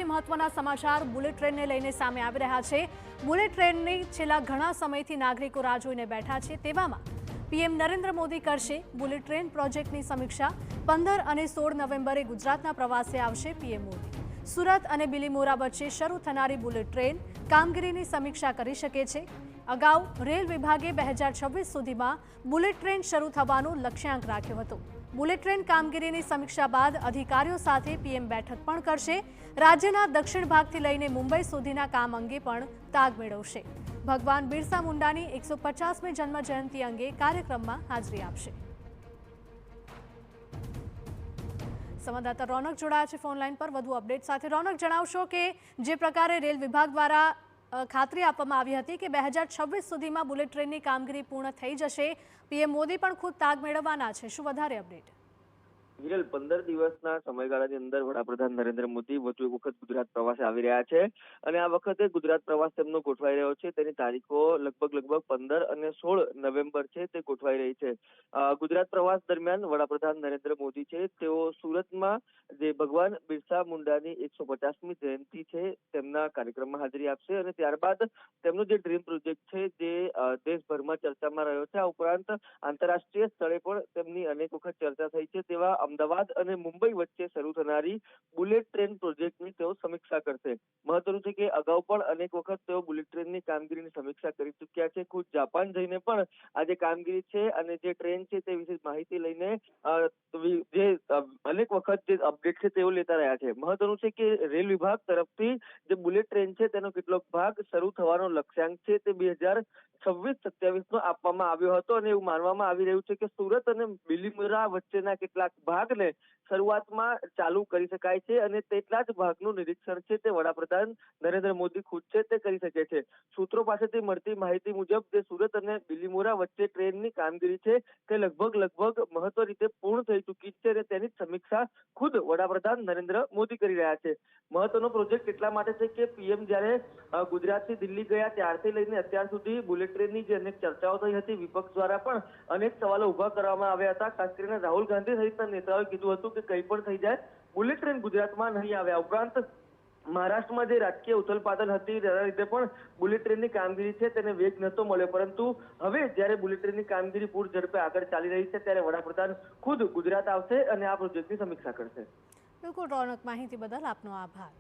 સૌથી મહત્વના સમાચાર બુલેટ ટ્રેનને લઈને સામે આવી રહ્યા છે। બુલેટ ટ્રેનની છેલ્લા ઘણા સમયથી નાગરિકો રાહ જોઈને બેઠા છે। તેવામાં પીએમ નરેન્દ્ર મોદી કરશે બુલેટ ટ્રેન પ્રોજેક્ટની સમીક્ષા। 15 અને 16 નવેમ્બરે ગુજરાતના પ્રવાસે આવશે પીએમ મોદી। સુરત અને બિલીમોરા વચ્ચે શરૂ થનારી બુલેટ ટ્રેન કામગીરીની સમીક્ષા કરી શકે છે। અગાઉ રેલ વિભાગે 2026 સુધીમાં બુલેટ ટ્રેન શરૂ થવાનો લક્ષ્યાંક રાખ્યો હતો। બુલેટ ટ્રેન કામગીરીની સમીક્ષા બાદ અધિકારીઓ સાથે પીએમ બેઠક પણ કરશે। રાજ્યના દક્ષિણ ભાગથી લઈને મુંબઈ સુધીના કામ અંગે પણ તાગ મેળવશે। ભગવાન બિરસા મુંડાની 150મી જન્મ જયંતિ અંગે કાર્યક્રમમાં હાજરી આપશે। સંવાદદાતા રોનક જોડાયા છે ફોન લાઈન પર વધુ અપડેટ સાથે। રોનક, જણાવશો કે જે પ્રકારે રેલ વિભાગ દ્વારા ખાતરી આપવામાં આવી હતી કે 2026 સુધીમાં બુલેટ ટ્રેનની કામગીરી પૂર્ણ થઈ જશે, પીએમ મોદી પણ ખુદ તાગ મેળવવાના છે, શું વધારે અપડેટ? વિરલ, 15 દિવસના સમયગાળાની અંદર વડાપ્રધાન નરેન્દ્ર મોદી વધુ એક વખત ગુજરાત પ્રવાસે આવી રહ્યા છે અને આ વખતે ગુજરાત પ્રવાસ તેમનો ગોઠવાઈ રહ્યો છે। તેની તારીખો લગભગ 15 અને 16 નવેમ્બર છે તે ગોઠવાઈ રહી છે। ગુજરાત પ્રવાસ દરમિયાન વડાપ્રધાન નરેન્દ્ર મોદી છે તેઓ સુરતમાં જે ભગવાન બિરસા મુંડાની 150મી જયંતિ છે તેમના કાર્યક્રમમાં હાજરી આપશે અને ત્યારબાદ તેમનો જે ડ્રીમ પ્રોજેક્ટ છે જે દેશભરમાં ચર્ચામાં રહ્યો છે, આ ઉપરાંત આંતરરાષ્ટ્રીય સ્તરે પણ તેમની અનેક વખત ચર્ચા થઈ છે તેવા અમદાવાદ અને મુંબઈ વચ્ચે શરૂ થનારી બુલેટ ટ્રેન પ્રોજેક્ટની તેઓ સમીક્ષા કરશે। મહત્વનું છે કે અગાઉ પણ અનેક વખત તેઓ બુલેટ ટ્રેનની કામગીરીની સમીક્ષા કરી ચૂક્યા છે। ખુદ જાપાન જઈને પણ આ જે કામગીરી છે અને જે ટ્રેન છે તે વિશે માહિતી લઈને જે અનેક વખત જે અપડેટ છે તેઓ લેતા રહ્યા છે। મહત્વનું છે કે રેલ વિભાગ તરફથી જે બુલેટ ટ્રેન છે તેનો કેટલોક ભાગ શરૂ થવાનો લક્ષ્યાંક છે તે 2026-27 નો આપવામાં આવ્યો હતો અને એવું માનવામાં આવી રહ્યું છે કે સુરત અને બિલીમોરા વચ્ચેના કેટલાક ભાગને શરૂઆતમાં ચાલુ કરી શકાય છે અને તેટલા જ ભાગનું નિરીક્ષણ છે તે વડાપ્રધાન નરેન્દ્ર મોદી ખુદ છે તે કરી શકે છે। સૂત્રો પાસેથી મળતી માહિતી મુજબ જે સુરત અને બિલીમોરા વચ્ચે ટ્રેનની કામગીરી છે તે લગભગ મહત્વ રીતે પૂર્ણ થઈ ચૂકી છે અને તેની સમીક્ષા ખુદ વડાપ્રધાન નરેન્દ્ર મોદી કરી રહ્યા છે। મહત્વનો પ્રોજેક્ટ એટલા માટે છે કે પીએમ જ્યારે ગુજરાતથી દિલ્હી ગયા ત્યારથી લઈને અત્યાર સુધી બુલેટ ટ્રેનની જે અનેક ચર્ચાઓ થઈ હતી, વિપક્ષ દ્વારા પણ અનેક સવાલો ઉભા કરવામાં આવ્યા હતા। ખાસ કરીને રાહુલ ગાંધી સહિતના નેતાઓએ કીધું હતું કે કંઈ પણ થઈ જાય, બુલેટ ટ્રેન ગુજરાતમાં નહીં આવે। ઉપરાંત મહારાષ્ટ્રમાં જે રાજકીય ઉથલપાથલ હતી તેના લીધે પણ બુલેટ ટ્રેનની કામગીરી છે તેને વેગ નહોતો મળ્યો, પરંતુ હવે જ્યારે બુલેટ ટ્રેનની કામગીરી પૂર ઝડપે આગળ ચાલી રહી છે ત્યારે વડાપ્રધાન ખુદ ગુજરાત આવશે અને આ પ્રોજેક્ટની સમીક્ષા કરશે। બિલકુલ રોનક, માહિતી બદલ આપનો આભાર।